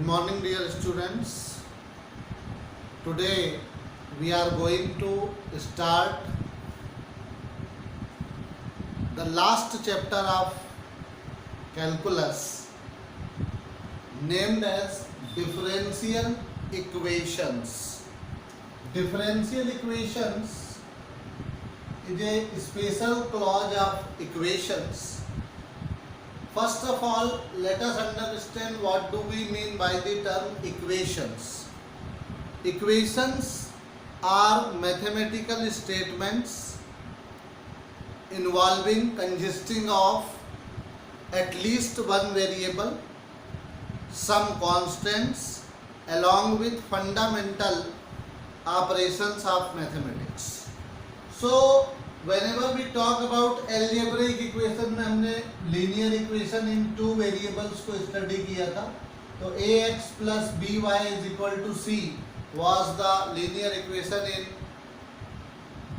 Good morning, dear students. Today we are going to start the last chapter of calculus named as differential equations. Differential equations is a special clause of equations. First of all, let us understand what do we mean by the term equations. Equations are mathematical statements consisting of at least one variable, some constants, along with fundamental operations of mathematics. So whenever we talk about algebraic equation में हमने linear equation in two variables को study किया था. तो ax plus by is equal to c was the linear equation in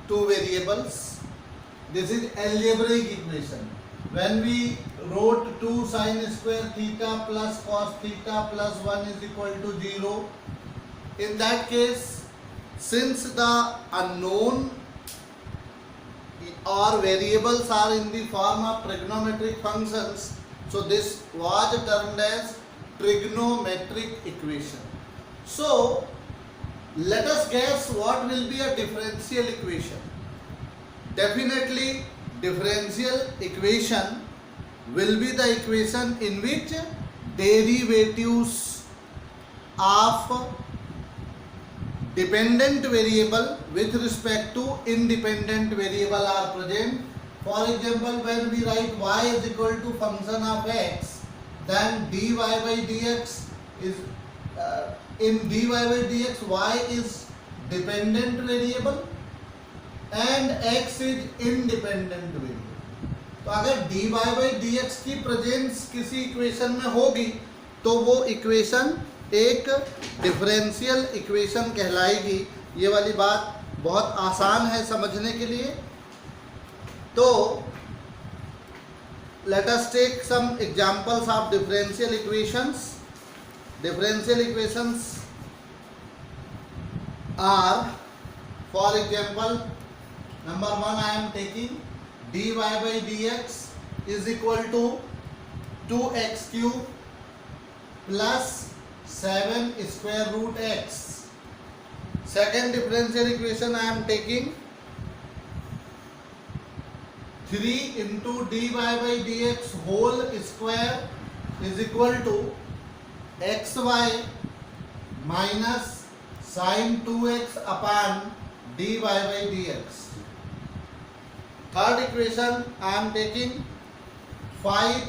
two variables. This is algebraic equation. When we wrote 2 sin square theta plus cos theta plus 1 is equal to 0, in that case, since the unknown or variables are in the form of trigonometric functions, so this was termed as trigonometric equation. So let us guess what will be a differential equation. Definitely differential equation will be the equation in which derivatives of dependent variable with respect to independent variable are present. For example, when we write y is equal to function of x, then dy by dx is in dy by dx y is dependent variable and x is independent variable. तो अगर dy by dx की presence किसी equation में होगी तो वो equation एक differential equation कहलाएगी. ये वाली बात बहुत आसान है समझने के लिए. तो let us take some examples of differential equations. Differential equations are, for example, number 1 I am taking dy by dx is equal to 2x cube plus 7 square root x. Second differential equation I am taking 3 into dy by dx whole square is equal to xy minus sin 2x upon dy by dx. Third equation I am taking 5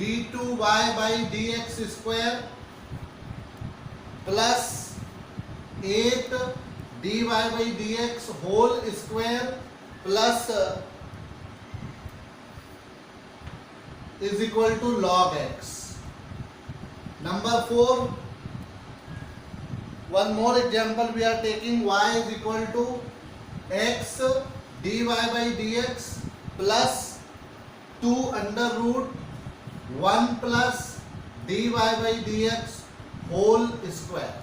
d2y by dx square plus 8 dy by dx whole square plus is equal to log x. Number 4, one more example we are taking y is equal to x dy by dx plus 2 under root 1 plus dy by dx whole square.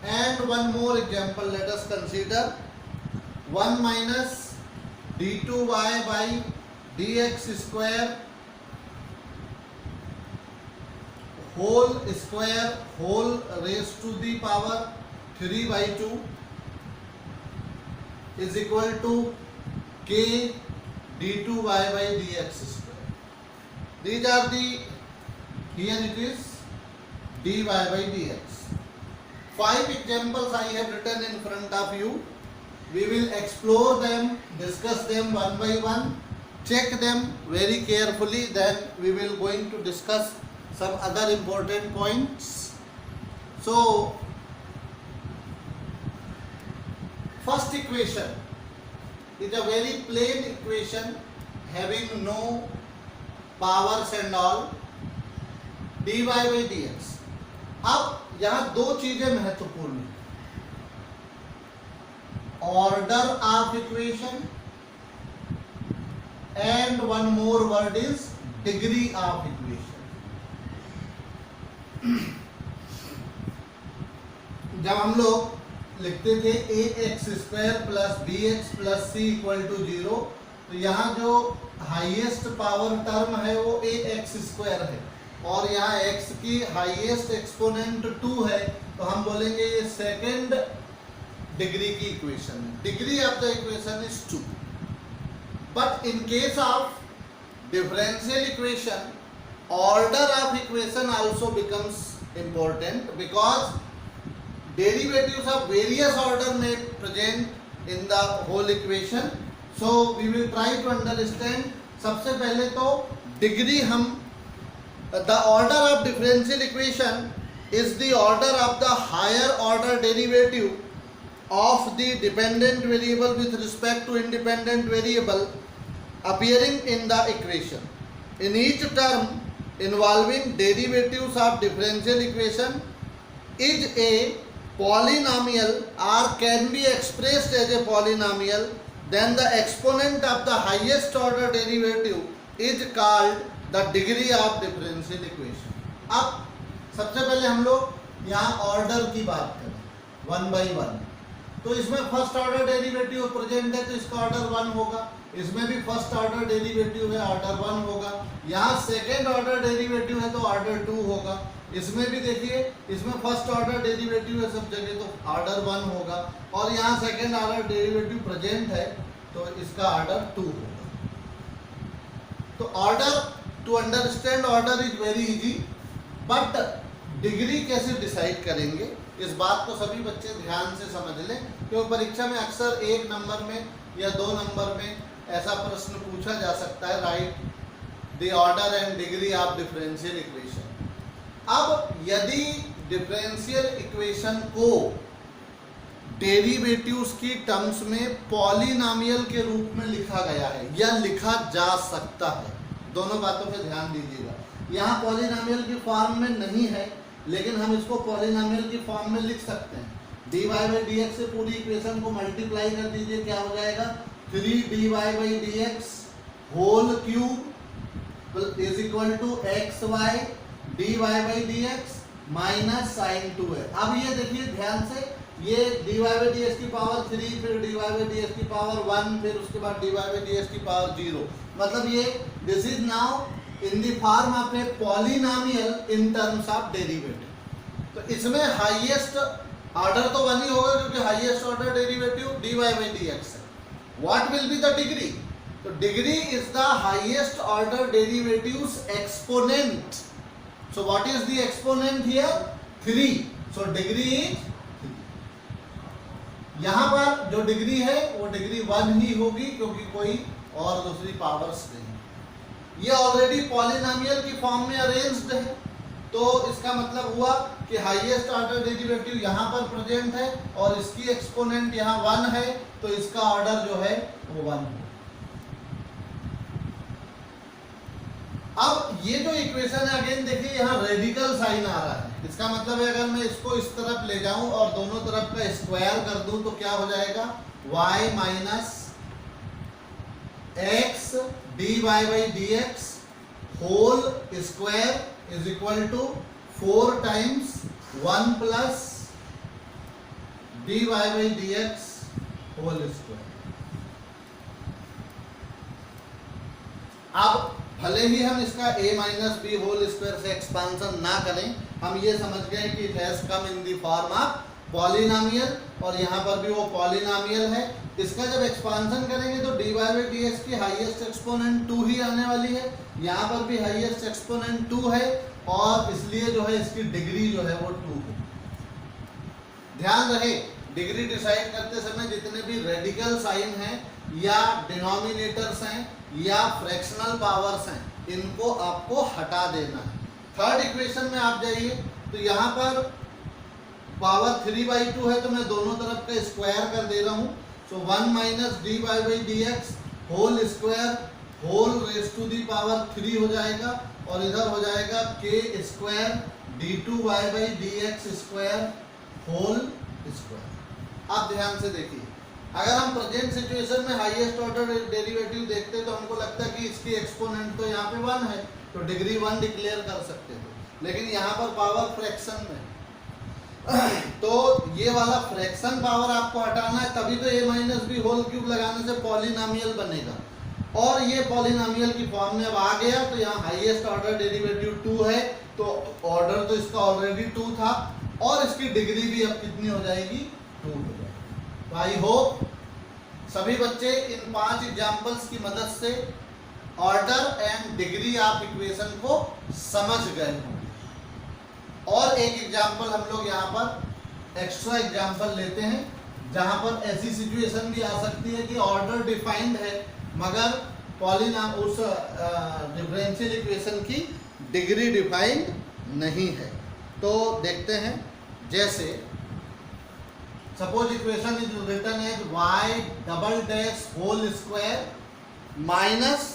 And one more example let us consider 1 minus d2y by dx square whole square whole raised to the power 3 by 2 is equal to k d2y by dx square. These are the, here it is dy by dx. 5 examples I have written in front of you. We will explore them, discuss them one by one, check them very carefully, then we will going to discuss some other important points. So first equation is a very plain equation having no powers and all, dy by dx. अब यहाँ दो चीजें महत्वपूर्ण हैं, order of equation and one more word is degree of equation. जब हम लोग लिखते थे a x square plus b x plus c equal to 0, तो यहाँ जो हाईएस्ट पावर टर्म है वो ए एक्स स्क्वायर है और यहाँ x की हाईएस्ट एक्सपोनेंट 2 है, तो हम बोलेंगे ये सेकेंड डिग्री की इक्वेशन है. Degree of the equation is 2. But in case of differential equation, order of equation also becomes important because derivatives of various order may present in the whole equation. So we will try to understand. सबसे पहले तो degree हम, the order of differential equation is the order of the higher order derivative of the dependent variable with respect to independent variable appearing in the equation. In each term involving derivatives of differential equation is a polynomial or can be expressed as a polynomial, then the exponent of the highest order derivative is called the degree of differential equation. अब सबसे पहले हम लोग यहाँ order की बात करें 1 by 1. तो इसमें फर्स्ट ऑर्डर डेरिवेटिव प्रेजेंट है तो इसका ऑर्डर 1 होगा, इसमें भी फर्स्ट ऑर्डर डेरिवेटिव है, ऑर्डर 1 होगा. यहाँ सेकेंड ऑर्डर डेरिवेटिव है तो ऑर्डर 2 होगा. इसमें भी देखिए, इसमें फर्स्ट ऑर्डर डेरिवेटिव है सब जगह तो ऑर्डर 1 होगा, और यहाँ सेकेंड ऑर्डर डेरिवेटिव प्रेजेंट है तो इसका ऑर्डर 2 होगा. तो order, to understand order is very easy, but degree कैसे डिसाइड करेंगे इस बात को सभी बच्चे ध्यान से समझ लें, क्योंकि परीक्षा में अक्सर 1 नंबर में या 2 नंबर में ऐसा प्रश्न पूछा जा सकता है, right the order and degree of differential equation. अब यदि डिफरेंशियल इक्वेशन को डेरिवेटिव्स की टर्म्स में पॉलिनॉमियल के रूप में लिखा गया है या लिखा जा सकता है, दोनों बातों पे ध्यान दीजिएगा. यहाँ पॉलिनॉमियल की फॉर्म में नहीं है, लेकिन हम इसको पॉलिनॉमियल की फॉर्म में लिख सकते हैं. dy बाई डी एक्स से पूरी इक्वेशन को मल्टीप्लाई कर दीजिए, क्या हो जाएगा 3dy by d x whole cube is equal to x y dy by d x minus sine 2 है. अब ये देखिए ध्यान से, ये dy बाई डी एक्स की पावर 3, फिर dy बाई डी एक्स की पावर 1, फिर उसके बाद dy बाई डी एक्स की पावर 0. मतलब ये this is now in the form of a polynomial in terms of derivative. तो इसमें हाईएस्ट ऑर्डर तो 1 ही होगा क्योंकि highest order derivative dy by dx है. What will be the degree? तो degree is the highest order derivative's exponent. So what is the exponent here? 3. So degree is 3. यहाँ पर जो डिग्री है वो डिग्री 1 ही होगी क्योंकि कोई और दूसरी पावर्स नहीं. ये ऑलरेडी पॉलिनॉमियल की फॉर्म में अरेंज्ड है, तो इसका मतलब हुआ कि हाईएस्ट ऑर्डर डेरिवेटिव यहाँ पर प्रेजेंट है और इसकी एक्सपोनेंट यहाँ 1 है, तो इसका ऑर्डर जो है वो 1 है. अब ये जो इक्वेशन है अगेन देखिए यहाँ रेडिकल साइन आ रहा है, इसका मतलब है अगर मैं इसको इस तरफ ले जाऊं और दोनों तरफ का स्क्वायर कर दूं तो क्या हो जाएगा y minus x dy by d x whole square is equal to 4 times 1 plus dy by d x whole square. अब भले ही हम इसका a minus b whole square से एक्सपांसन ना करें, हम ये समझ गए कि it has come in the form of polynomial और यहाँ पर भी वो पॉलिनॉमियल है. इसका जब एक्सपांसन करेंगे तो dy बाई डी एक्स की हाईएस्ट एक्सपोनेंट 2 ही आने वाली है, यहाँ पर भी हाईएस्ट एक्सपोनेंट 2 है और इसलिए जो है इसकी डिग्री जो है वो 2 है. ध्यान रहे डिग्री डिसाइड करते समय जितने भी रेडिकल साइन हैं या डिनोमिनेटर्स हैं या फ्रैक्शनल पावर्स हैं, इनको आपको हटा देना है. थर्ड इक्वेशन में आप जाइए तो यहाँ पर पावर 3/2 है तो मैं दोनों तरफ का स्क्वायर कर दे रहा हूँ. So 1 minus dy by d x whole square whole raise to the power 3 हो जाएगा और इधर हो जाएगा k square d2 by d x square whole square. आप ध्यान से देखिए, अगर हम प्रेजेंट सिचुएशन में हाईएस्ट ऑर्डर डेरिवेटिव देखते तो हमको लगता है कि इसकी एक्सपोनेंट तो यहाँ पे 1 है तो डिग्री 1 डिक्लेयर कर सकते थे. लेकिन यहाँ पर पावर फ्रैक्शन में, तो ये वाला फ्रैक्शन पावर आपको हटाना है, तभी तो a minus b whole cube लगाने से पॉलिनॉमियल बनेगा। और ये पॉलिनॉमियल की फॉर्म में अब आ गया, तो यहाँ हाईएस्ट ऑर्डर डेरिवेटिव 2 है, तो ऑर्डर तो इसका ऑलरेडी 2 था, और इसकी डिग्री भी अब कितनी हो जाएगी, 2 हो जाएगी। तो आई होप सभी बच्चे इन 5 एग्जाम्पल्स की मदद से order and degree of equation को समझ गए होंगे। और एक एग्जाम्पल हम लोग यहाँ पर एक्स्ट्रा एग्जाम्पल लेते हैं, जहाँ पर ऐसी सिचुएशन भी आ सकती है कि ऑर्डर डिफाइंड है मगर उस डिफरेंशियल इक्वेशन की डिग्री डिफाइंड नहीं है। तो देखते हैं, जैसे suppose equation is written as y double dash whole square minus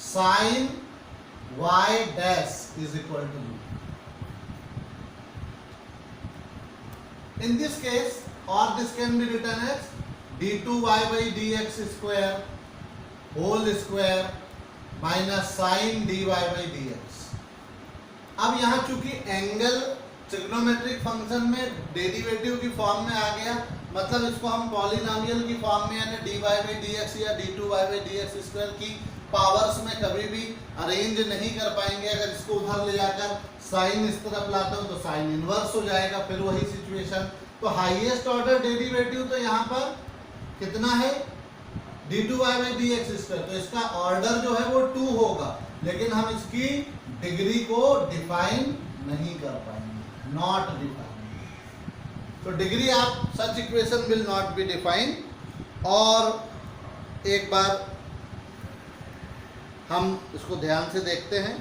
sine y dash is equal to 0। In this case, or this can be written as d2y by dx square whole square minus sin dy by dx। अब यहाँ चूंकि angle trigonometric function में derivative की form में आ गया, मतलब इसको हम पॉलिनॉमियल की फॉर्म में यानी dy by dx या d2y by dx स्क्वायर की पावर्स में कभी भी अरेंज नहीं कर पाएंगे। अगर इसको उधर ले जाकर साइन इस तरफ लाता हूं तो साइन इनवर्स हो जाएगा, फिर वही सिचुएशन। तो हाईएस्ट ऑर्डर डेरिवेटिव तो यहाँ पर कितना है, d2y by dx स्क्वायर, तो इसका ऑर्डर जो है वो 2 होगा, लेकिन हम इसकी डिग्री को डिफाइन नहीं कर पाएंगे, नॉट डिफाइन। तो degree of such equation will not be define. और एक बार हम इसको ध्यान से देखते हैं।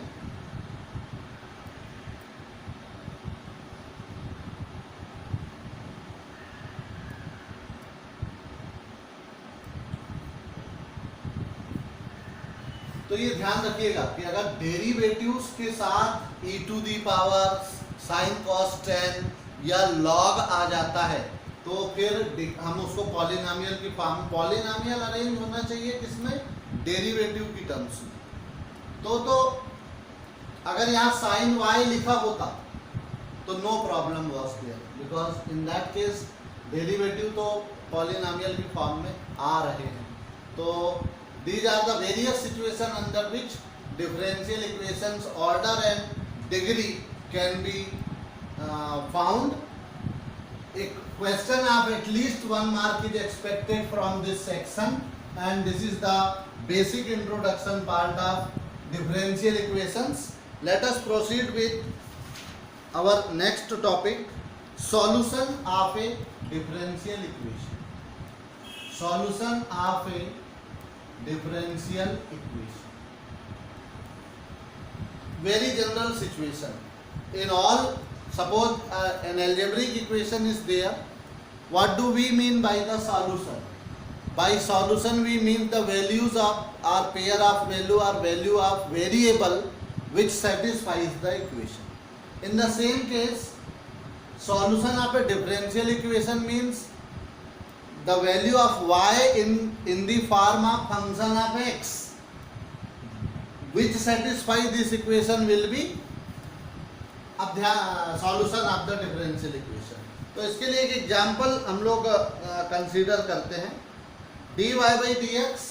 तो ये ध्यान रखिएगा कि अगर डेरिवेटिव्स के साथ e to the power sine cos tan या लॉग आ जाता है तो फिर हम उसको पॉलिनॉमियल की फॉर्म, पॉलिनॉमियल अरेंज होना चाहिए किसमें, डेरिवेटिव की टर्म्स में। तो अगर यहाँ साइन y लिखा होता तो no problem was there, because in that case derivative तो पॉलिनॉमियल की फॉर्म में आ रहे हैं। तो these are the various situations under which differential equations order and degree can be found. A question of at least 1 mark is expected from this section, and this is the basic introduction part of differential equations. Let us proceed with our next topic, solution of a differential equation. Solution of a differential equation. Very general situation. In all, suppose an algebraic equation is there. What do we mean by the solution? By solution we mean the values of or pair of value or value of variable which satisfies the equation. In the same case, solution of a differential equation means the value of y in the form of function of x which satisfy this equation will be solution of the differential equation. तो इसके लिए एक example हम लोग consider करते हैं। dy by dx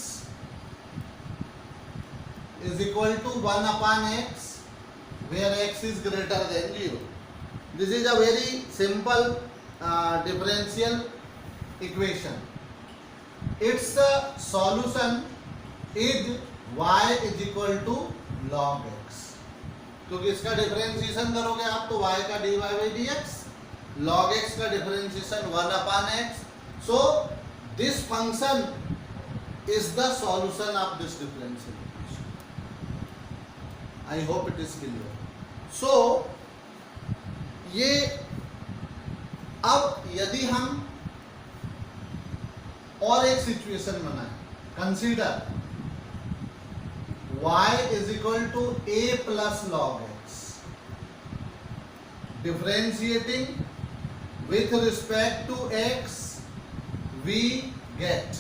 is equal to 1 upon x where x is greater than 0. This is a very simple differential equation. Its solution is y is equal to log x, क्योंकि इसका differentiation करोगे आप तो y का dy by dx, log x का differentiation 1 upon x. So this function is the solution of this differential equation. I hope it is clear. So ये अब यदि हम और एक सिचुएशन बनाए, consider y is equal to a plus log x, differentiating with respect to x we get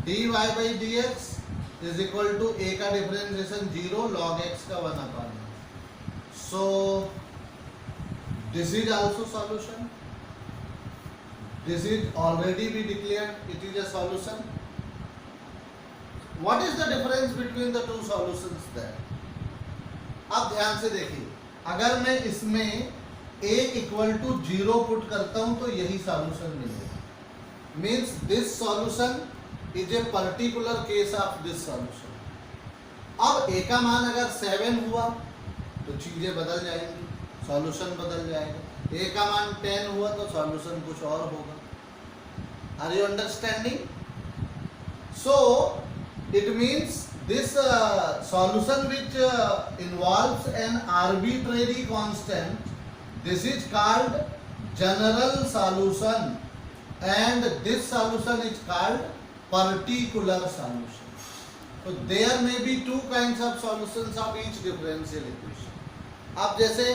dy by dx is equal to a का differentiation 0 log x का 1 upon x. So this is also solution. This is already we declared it is a solution. What is the difference between the two solutions there? अब ध्यान से देखिए, अगर मैं इसमें a equal to 0 put करता हूं तो यही सॉल्यूशन मिलेगा. Means this solution is a particular case of this solution. अब a का मान अगर 7 हुआ तो चीजें बदल जाएंगी, सॉल्यूशन बदल जाएगा. a का मान 10 हुआ तो सॉल्यूशन कुछ और होगा. Are you understanding? So it means this solution which involves an arbitrary constant, this is called general solution, and this solution is called particular solution. So there may be two kinds of solutions of each differential equation. अब जैसे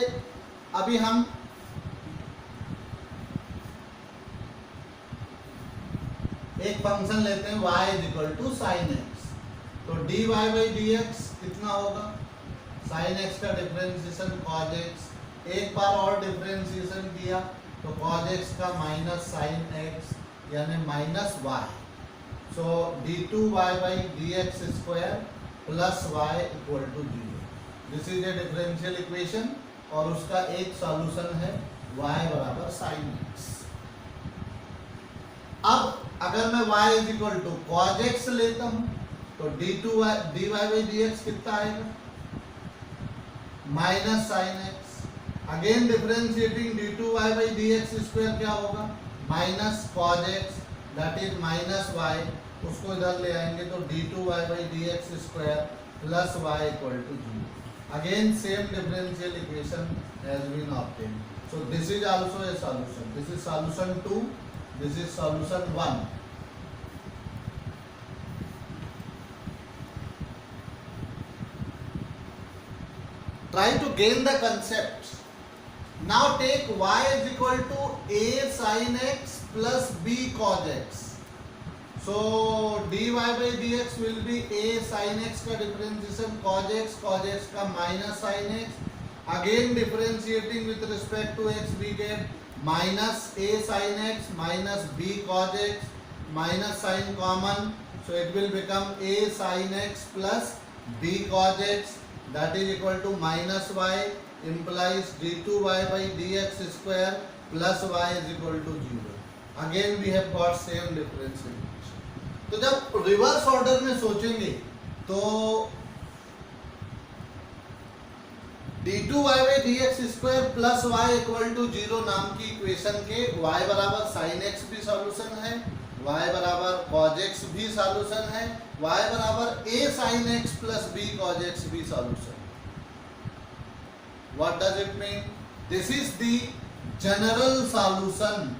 अभी हम एक function लेते हैं y is equal to sin x. तो dy by dx कितना होगा? sin x का डिफरेंशिएशन cos x. एक बार और डिफरेंशिएशन किया तो cos x का माइनस sin x यानी minus y. So d2y by dx square plus y equal to 0. This is a differential equation और उसका एक सॉल्यूशन है y बराबर sin x. अब अगर मैं y is equal to cos x लेता हूं तो d2y dy by dx कितना आएगा? Minus sin x. Again differentiating d2y by dx square क्या होगा? Minus cos x that is minus y. उसको इधर ले आएंगे तो d2y by dx square plus y equal to 0. Again same differential equation has been obtained. So this is also a solution. This is solution 2, this is solution 1. Try to gain the concept. Now take y is equal to a sin x plus b cos x. So dy by dx will be a sin x का differentiation cos x का minus sin x. Again differentiating with respect to x we get minus a sin x minus b cos x, minus sin common, so it will become a sin x plus b cos x. That is equal to minus y implies d2y by dx square plus y is equal to 0. Again we have got same differential equation. तो जब reverse order में सोचेंगे तो d2y by dx square plus y equal to 0 नाम की equation के y बराबर sin x भी सॉल्यूशन है, y बराबर cos x भी सॉल्यूशन है, y बराबर a sin x plus b cos x भी solution. What does it mean? This is the general solution.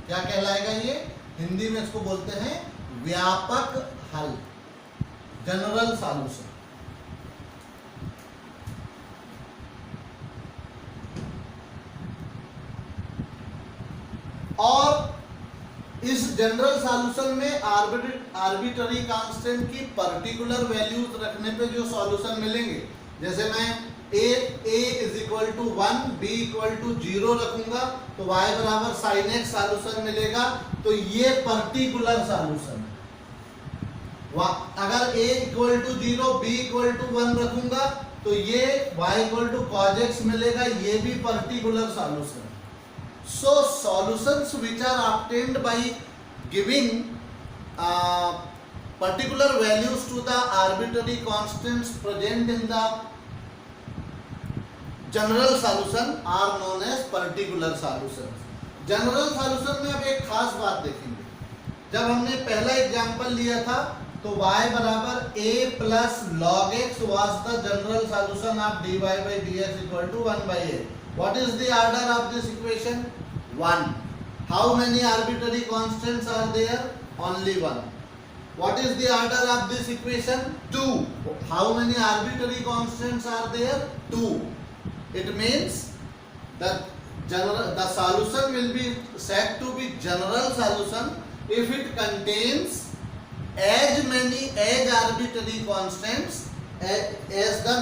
क्या कहलाएगा ये? हिंदी में इसको बोलते हैं व्यापक हल, जनरल सॉल्यूशन. और इस जनरल सॉल्यूशन में आर्बिट्ररी कांस्टेंट की पर्टिकुलर वैल्यूज रखने पे जो सॉल्यूशन मिलेंगे, जैसे मैं a is equal to 1 b equal to 0 रखूंगा तो y बराबर sin x सॉल्यूशन मिलेगा. तो ये पर्टिकुलर सॉल्यूशन है. अगर a equal to 0 b equal to 1 रखूंगा तो ये y equal to cos x मिलेगा, ये भी particular solution. So solutions which are obtained by giving particular values to the arbitrary constants present in the general solution are known as particular solution. General solution में अब एक खास बात देखेंगे. जब हमने पहला एग्जांपल लिया था तो y बराबर a plus log x was the general solution of dy by dx equal to 1 by a. What is the order of this equation? 1. How many arbitrary constants are there? Only 1. What is the order of this equation? 2. How many arbitrary constants are there? 2. It means that the solution will be said to be general solution if it contains as many as arbitrary constants as the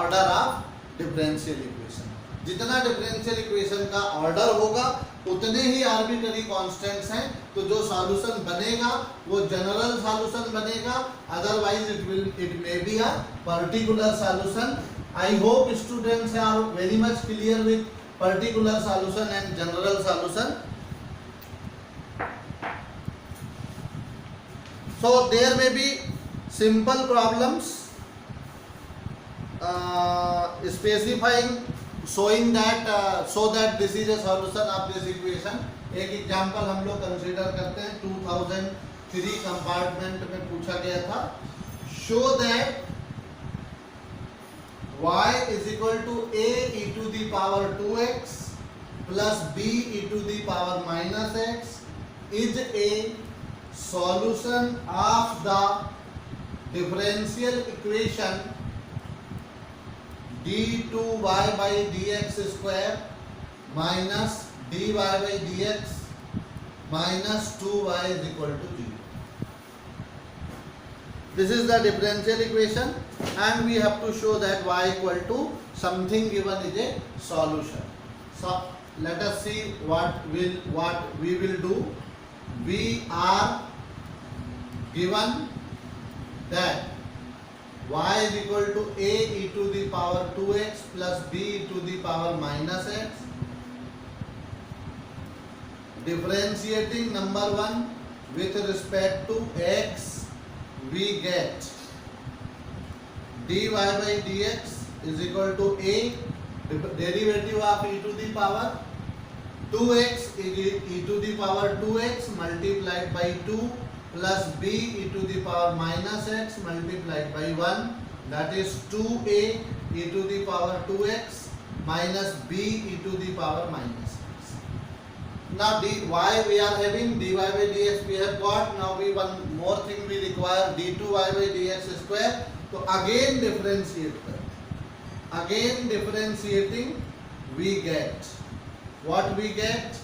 order of differential equation. जितना differential equation का order होगा उतने ही arbitrary constants हैं, तो जो solution बनेगा वो general solution बनेगा, otherwise it may be a particular solution. I hope students are very much clear with particular solution and general solution. So there may be simple problems specifying showing that so that this is a solution of this equation. एक example हम लोग consider करते हैं 2003 compartment में पूछा गया था. Show that y is equal to a e to the power 2x plus b e to the power minus x is a solution of the differential equation d2y by dx square minus dy by dx minus 2y is equal to 0. This is the differential equation and we have to show that y equal to something given is a solution. So let us see what we will do. We are given that y is equal to a e to the power 2x plus b e to the power minus x. Differentiating number 1 with respect to x, we get dy by dx is equal to a derivative of e to the power 2x e to the power 2x multiplied by 2 plus b e to the power minus x multiplied by 1, that is 2a e to the power 2x minus b e to the power minus x. Now why we are having dy by dx we have got. Now we one more thing we require, d2y by dx square. So again differentiate kar. Again differentiating we get what we get,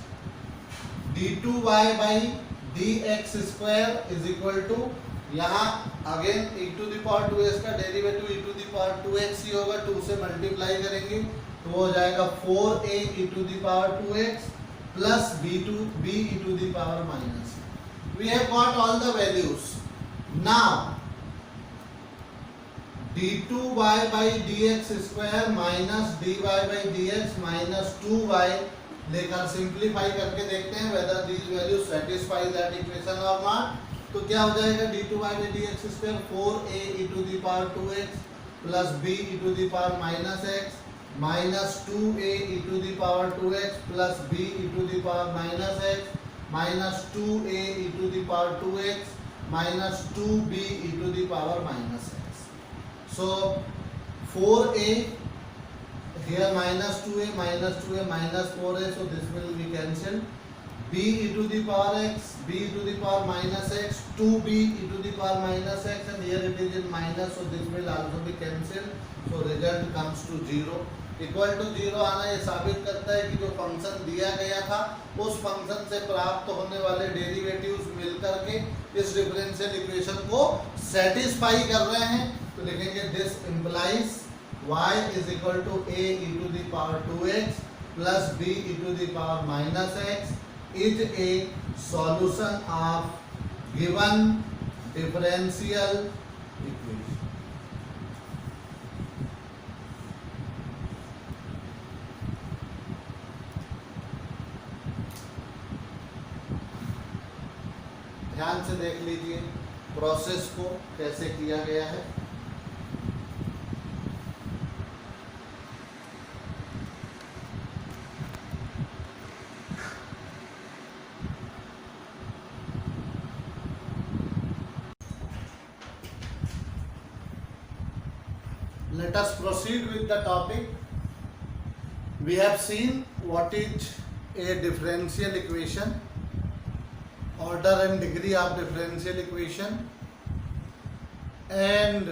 d2y by dx square is equal to, यहाँ again e to the power 2x का derivative e to the power 2x ही होगा, 2 से multiply करेंगे तो हो जाएगा 4a e to the power 2x plus b e to the power minus. We have got all the values. Now d2y by dx square minus dy by dx minus 2y लेकर simplify करके देखते हैं whether these values satisfy that equation or not. तो क्या हो जाएगा d2y by dx square 4a e to the power 2x plus b e to the power minus x minus 2a e to the power 2x plus b e to the power minus x minus 2a e to the power 2x minus 2b e to the power minus x. So 4a here minus 2a minus 4a, so this will be cancelled. b e to the power x, b e to the power minus x, 2b e to the power minus x, and here it is in minus, so this will also be cancelled. So result comes to 0. Equal to 0 आना ये साबित करता है कि जो function दिया गया था उस फंक्शन से प्राप्त होने वाले डेरिवेटिव्स मिलकर के इस डिफरेंशियल इक्वेशन को सेटिस्फाई कर रहे हैं. तो लिखेंगे this implies y is equal to a e to the power 2x plus b e to the power minus x is a solution of given differential equation. ध्यान से देख लीजिए प्रोसेस को कैसे किया गया है. Let us proceed with the topic. We have seen what is a differential equation, order and degree of differential equation, and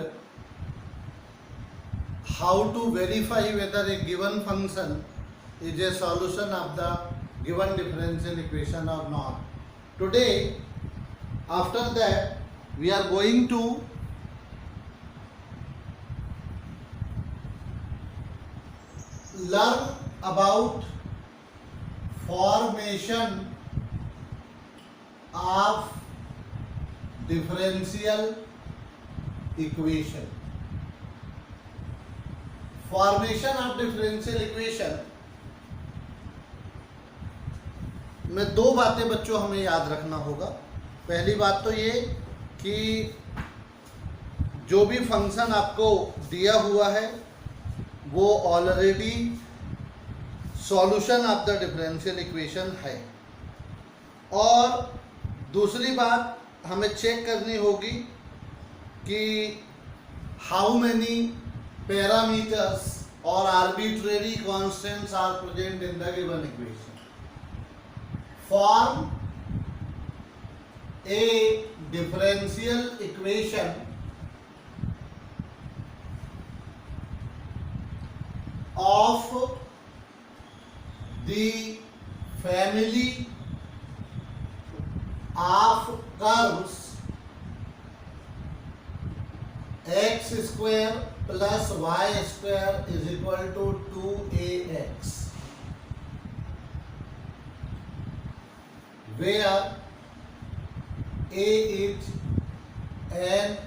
how to verify whether a given function is a solution of the given differential equation or not. Today, after that, we are going to learn about formation of differential equation. Formation of differential equation में दो बातें बच्चों हमें याद रखना होगा। पहली बात तो ये कि जो भी फंक्शन आपको दिया हुआ है वो already solution of the differential equation है, और दूसरी बात हमें चेक करनी होगी कि how many parameters or arbitrary constants are present in the given equation. Form a differential equation of the family of curves x square plus y square is equal to 2ax, where a is an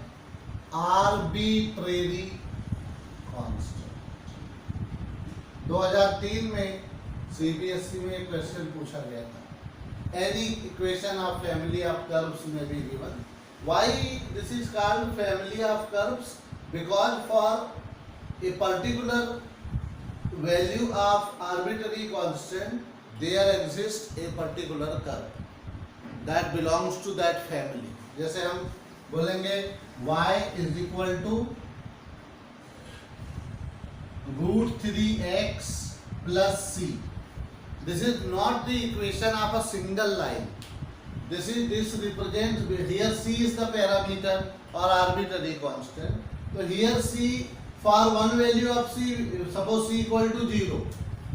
arbitrary constant. 2003 में CBSE में एक question पूछा गया था, any equation of family of curves may be given. Why this is called family of curves? Because for a particular value of arbitrary constant there exists a particular curve that belongs to that family. जैसे हम बोलेंगे y is equal to √3x plus c. This is not the equation of a single line. This represents, here c is the parameter or arbitrary constant. So here c, for one value of c, suppose c equal to 0,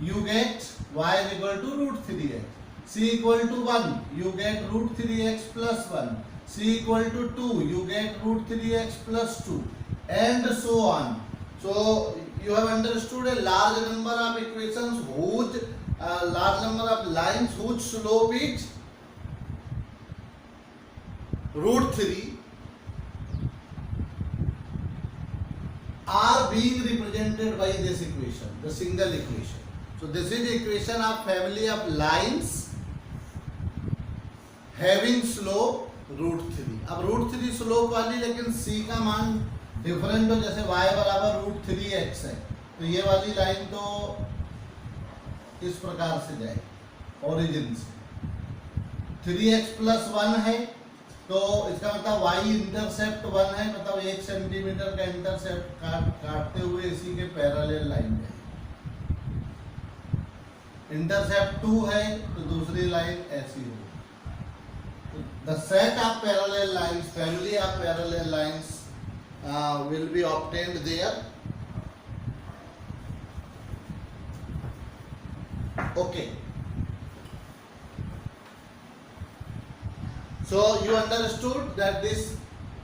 you get y is equal to √3x. c equal to 1, you get √3x plus 1. c equal to 2, you get √3x plus 2, and so on. So you have understood a large number of equations whose large number of lines whose slope is √3 are being represented by this equation, the single equation. So this is the equation of family of lines having slope √3. अब √3 slope वाली, लेकिन c का मान different हो, जैसे y बराबर √3x है, तो ये वाली लाइन तो इस प्रकार से जाएगी ओरिजिन से, 3x plus 1 है, तो इसका मतलब y इंटरसेप्ट 1 है, मतलब 1 सेंटीमीटर का इंटरसेप्ट काटते हुए इसी के पैरेलल लाइन है। इंटरसेप्ट 2 है तो दूसरी लाइन ऐसी होगी। The set of parallel lines, family of parallel lines will be obtained there. Okay. So you understood that this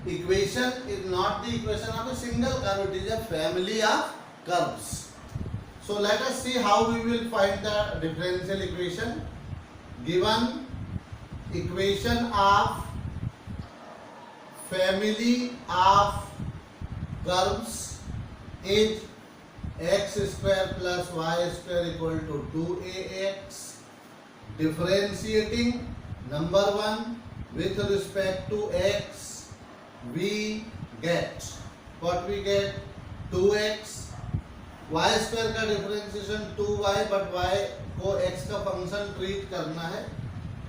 equation is not the equation of a single curve, it is a family of curves. So let us see how we will find the differential equation. Given equation of family of curves is x square plus y square equal to 2ax. Differentiating number 1 with respect to x, we get what we get 2x. y square का differentiation 2y, but y को x का function treat करना है,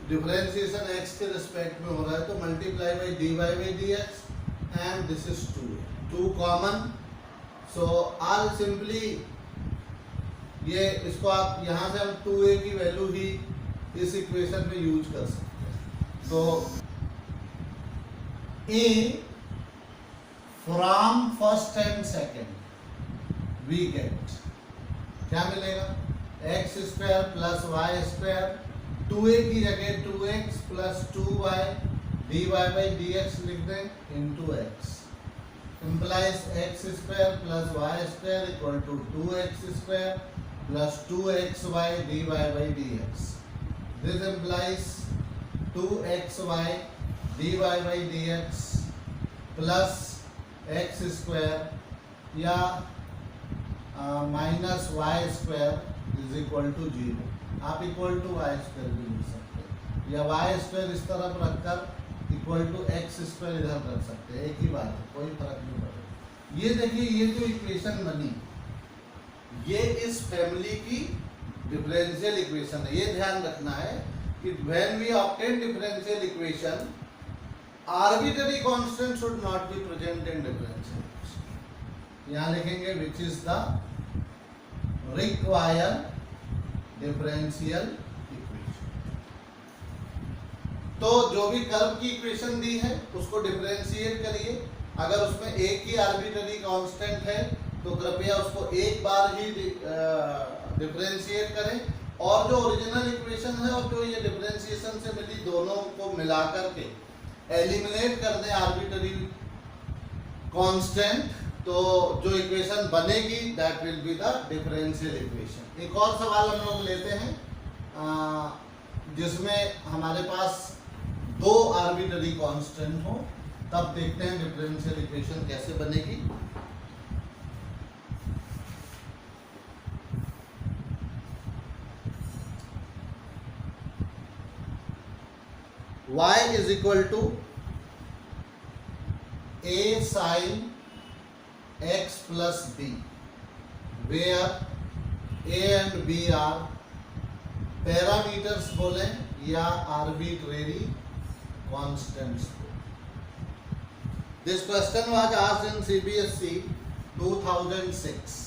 differentiation x के respect में हो रहा है, तो multiply by dy by dx, and this is 2 common. So all simply ये इसको आप यहाँ से हम 2a की वैल्यू ही इस इक्वेशन में यूज कर सकते हैं. तो a from first and second we get क्या मिलेगा, x square plus y square, 2a की जगह 2x plus 2y dy by dx लिख दें into x, implies x square plus y square equal to 2x square plus 2xy dy by dx. This implies 2xy dy by dx plus x square या minus y square is equal to 0. आप equal to Y square भी लिख सकते हैं या Y square इस तरफ रखकर इक्वल टू एक्स स्क्वायर इधर रख सकते हैं, एक ही बात है, कोई फर्क नहीं पड़ेगा. ये देखिए, ये जो इक्वेशन बनी ये इस फैमिली की डिफरेंशियल इक्वेशन है. ये ध्यान रखना है कि when we obtain differential equation arbitrary constant should not be present in differential equation. यहाँ लिखेंगे which is the required differential equation. तो जो भी कर्व की इक्वेशन दी है उसको डिफरेंशिएट करिए. अगर उसमें एक ही आर्बिट्ररी कांस्टेंट है तो कृपया उसको एक बार ही डिफरेंशिएट करें, और जो ओरिजिनल इक्वेशन है और जो ये डिफरेंशिएशन से मिली दोनों को मिलाकर के एलिमिनेट कर दें आर्बिट्ररी कांस्टेंट, तो जो इक्वेशन बनेगी that will be the differential equation. एक और सवाल हम लोग लेते हैं जिसमें हमारे पास दो आर्बिट्ररी कांस्टेंट हो, तब देखते हैं डिफरेंशियल इक्वेशन कैसे बनेगी. y is equal to a sin x plus b, where a and b are parameters बोले या arbitrary constants. This question was asked in CBSE 2006.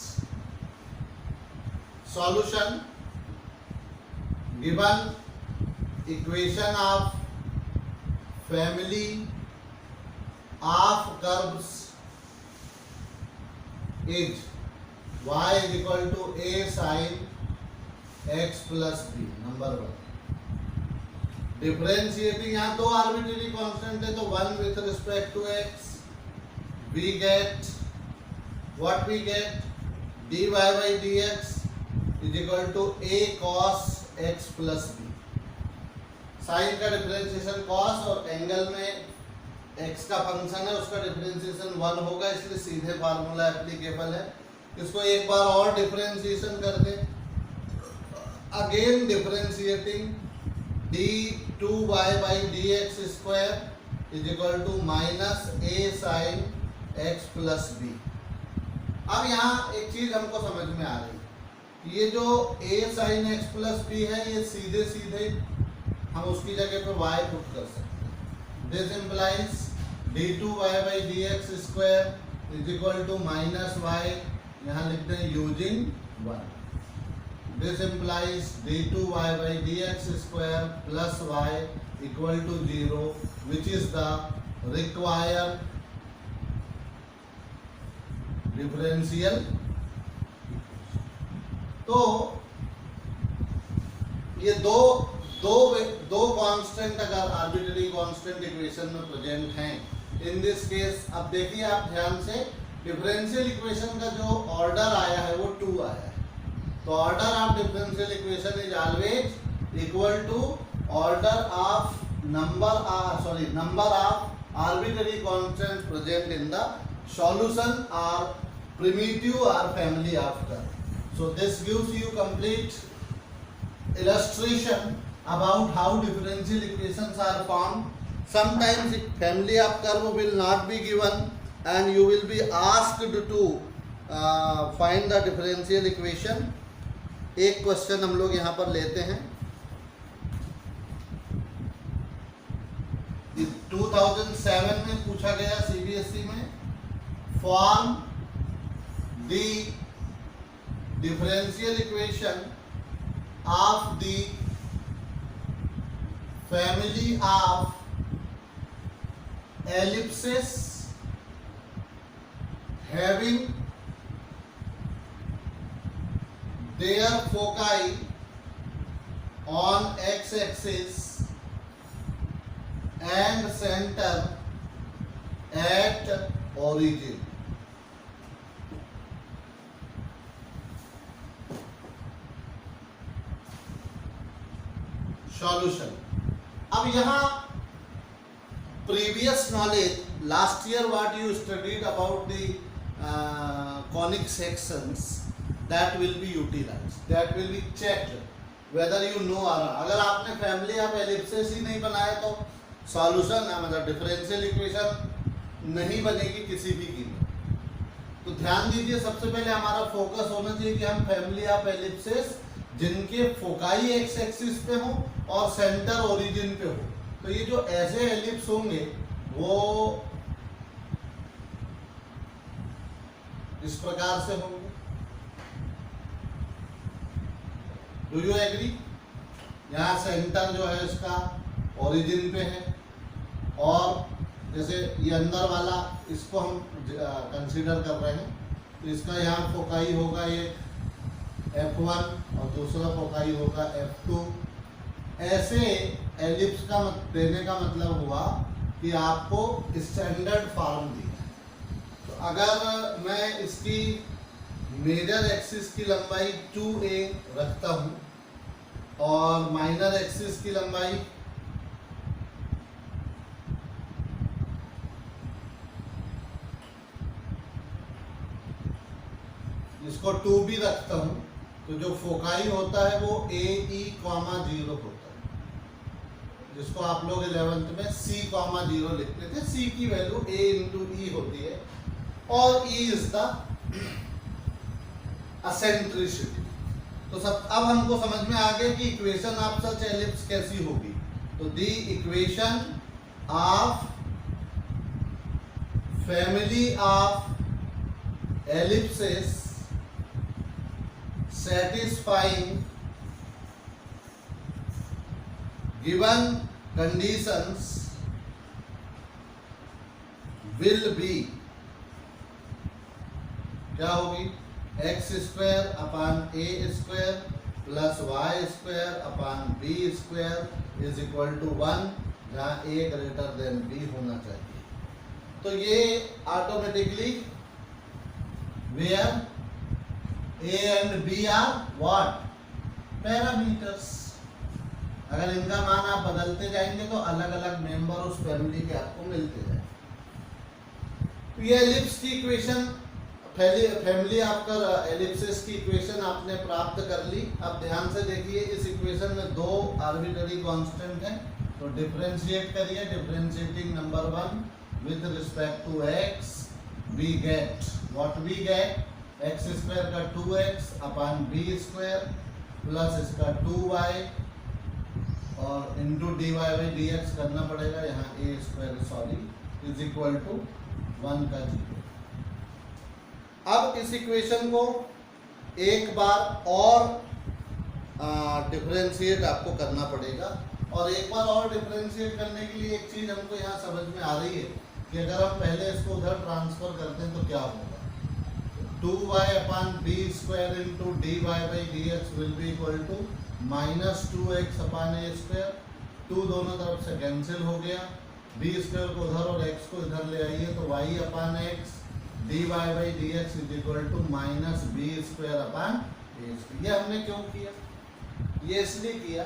Solution: given equation of family of curves is y is equal to a sin x plus b. Number 1. Differentiating, यहाँ दो arbitrary constant है तो one with respect to x, we get what we get dy by dx is equal to a cos x plus b. Sine का differentiation cos और angle में x का function है उसका डिफरेंशिएशन 1 होगा, इसलिए सीधे फार्मूला एप्लीकेबल है. इसको एक बार और डिफरेंशिएशन कर दें. Again differentiating d2y by dx square is equal to minus a sin x plus b. अब यहाँ एक चीज हमको समझ में आ रही, ये जो a sin x plus b है ये सीधे सीधे हम उसकी जगह पे y पुट कर सकते हैं. This implies d2y by dx square is equal to minus y, यहाँ लिखते हैं using 1. This implies d2y by dx square plus y equal to 0, which is the required differential. तो ये दो कांस्टेंट अगर आर्बिट्ररी कांस्टेंट इक्वेशन में present हैं in this case, अब देखिए आप ध्यान से, डिफरेंशियल इक्वेशन का जो ऑर्डर आया है वो 2 आया है. तो order of differential equation is always equal to order of number of arbitrary constant present in the solution और primitive or family of curve. So this gives you complete illustration about how differential equations are formed. Sometimes family of curve will not be given and you will be asked to find the differential equation. एक question हम लोग यहाँ पर लेते हैं. 2007 में पूछा गया CBSE में, form the differential equation of the family of ellipses having their foci on x-axis and center at origin. Solution. अब यहाँ previous knowledge, last year what you studied about the conic sections, that will be utilized, that will be checked whether you know or not. अगर आपने family of Ellipsis ही नहीं बनाया तो solution मतलब differential equation नहीं बनेगी किसी भी कीमत। तो ध्यान दीजिए, सबसे पहले हमारा फोकस होना चाहिए कि हम फैमिली ऑफ एलिप्सिस जिनके फोकाई एक्स एक्सिस पे हो और सेंटर ओरिजिन पे हो, तो ये जो ऐसे एलिप्स होंगे वो इस प्रकार से होंगे। Do you agree? यहाँ सेंटर जो है इसका ओरिजिन पे है, और जैसे ये अंदर वाला इसको हम कंसीडर कर रहे हैं, तो इसका यहाँ फोकाई होगा ये F1 और दूसरा फोकाई होगा F2। ऐसे एलिप्स का देने का मतलब हुआ कि आपको स्टैंडर्ड फॉर्म दिया। तो अगर मैं इसकी मेजर एक्सिस की लंबाई 2a रखता हूँ और माइनर एक्सिस की लंबाई इसको 2b रखता हूँ, तो जो फोकाई होता है वो AE,0 होता है, जिसको आप लोग 11th में C,0 लिखते थे। C की वैल्यू A into E होती है और E इज द एसेंट्रिसिटी। तो सब अब हमको समझ में आ गया कि इक्वेशन ऑफ सच एलिप्स कैसी होगी। तो the equation of family of ellipses satisfying given conditions will be क्या होगी? X square upon a square plus y square upon b square is equal to 1, जहाँ ए ग्रेटर देन बी होना चाहिए। तो ये automatically where A and B are what? Parameters. अगर इनका मान आप बदलते जाएंगे तो अलग अलग मेंबर उस फैमिली के आपको मिलते जाएंगे। तो ये एलिप्स की इक्वेशन, फैमिली आपका एलिप्सिस की इक्वेशन आपने प्राप्त कर ली। अब ध्यान से देखिए, इस इक्वेशन में दो आर्बिट्ररी कांस्टेंट हैं, तो डिफरेंशिएट करिए। Differentiating number 1 with respect to x we get what we get, x square का 2x upon b square plus इसका 2y और into dy by d x करना पड़ेगा, यहाँ a square sorry is equal to 1 का 0। अब इस इक्वेशन को एक बार और डिफरेंशिएट आपको करना पड़ेगा, और एक बार और डिफरेंशिएट करने के लिए एक चीज़ हमको यहाँ समझ में आ रही है कि अगर हम पहले इसको उधर ट्रांसफर करते हैं तो क्या होगा। 2y upon b square into d y by d x will be equal to minus 2x upon a square. 2 दोनों तरफ से कैंसिल हो गया, बी स्क्वायर को उधर और x को इधर ले आइए, तो y upon x d y by d x is equal to minus b square upon a square. ये हमने क्यों किया? ये इसलिए किया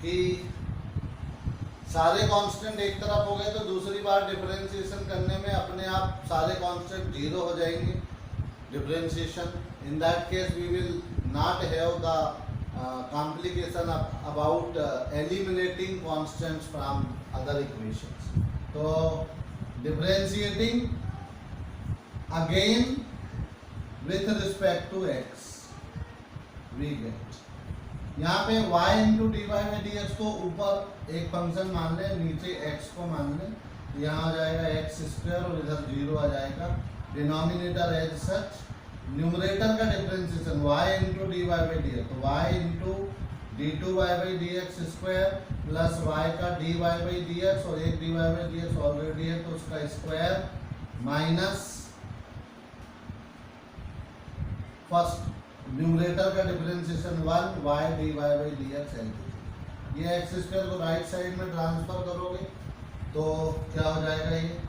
कि सारे कांस्टेंट एक तरफ हो गए, तो दूसरी बार डिफरेंशिएशन करने में अपने आप सारे कांस्टेंट 0 हो जाएंगे। Differentiation, in that case we will not have the complication about eliminating constants from other equations. So differentiating again with respect to x we get, यहाँ पे y इंटू डी वाई में डी एक्स को ऊपर एक function मान लें, नीचे x को मान लें, यहाँ आ जाएगा एक्स स्क्वायर और इधर 0 आ जाएगा। डिनोमिनेटर एज सच, न्यूमरेटर का differentiation y into d y by d x, तो y into d two y by d x square plus y का d y by d x, और एक d y by d x already है तो उसका square minus first numerator का differentiation 1 y d y by d x एल। ये x square को राइट साइड में ट्रांसफर करोगे तो क्या हो जाएगा, ये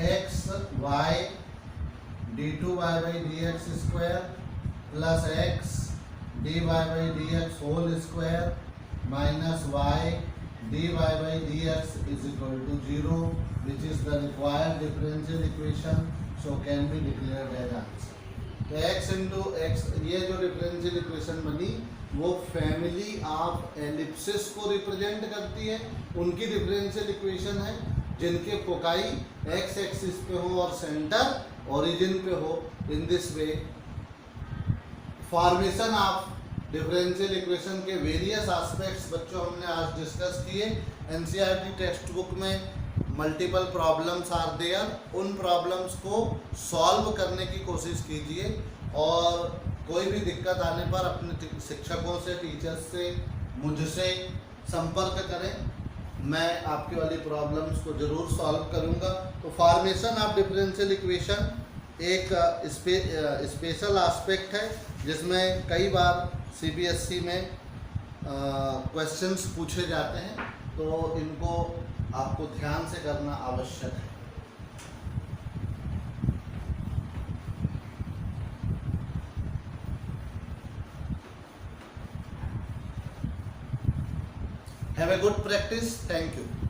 x y d two y by d x square plus x d y by d x whole square minus y dy by dx is equal to 0, which is the required differential equation, so can be declared as answer. तो x into x, ये जो differential equation बनी वो family of Ellipsis को represent करती है, उनकी differential equation है जिनके फोकाई x एक्सिस पे हो और सेंटर ओरिजिन पे हो. In this way formation of differential equation के वेरियस एस्पेक्ट्स बच्चों हमने आज डिस्कस किए. एनसीईआरटी टेक्स्ट बुक में मल्टीपल प्रॉब्लम्स आर देयर, उन प्रॉब्लम्स को सॉल्व करने की कोशिश कीजिए और कोई भी दिक्कत आने पर अपने शिक्षकों से, टीचर्स से, मुझसे संपर्क करें. मैं आपकी वाली प्रॉब्लम्स को ज़रूर सॉल्व करूंगा. तो फॉर्मेशन ऑफ डिफरेंशियल इक्वेशन एक स्पेशल एस्पेक्ट है जिसमें कई बार सीबीएसई में क्वेश्चंस पूछे जाते हैं, तो इनको आपको ध्यान से करना आवश्यक है. Have a good practice. Thank you.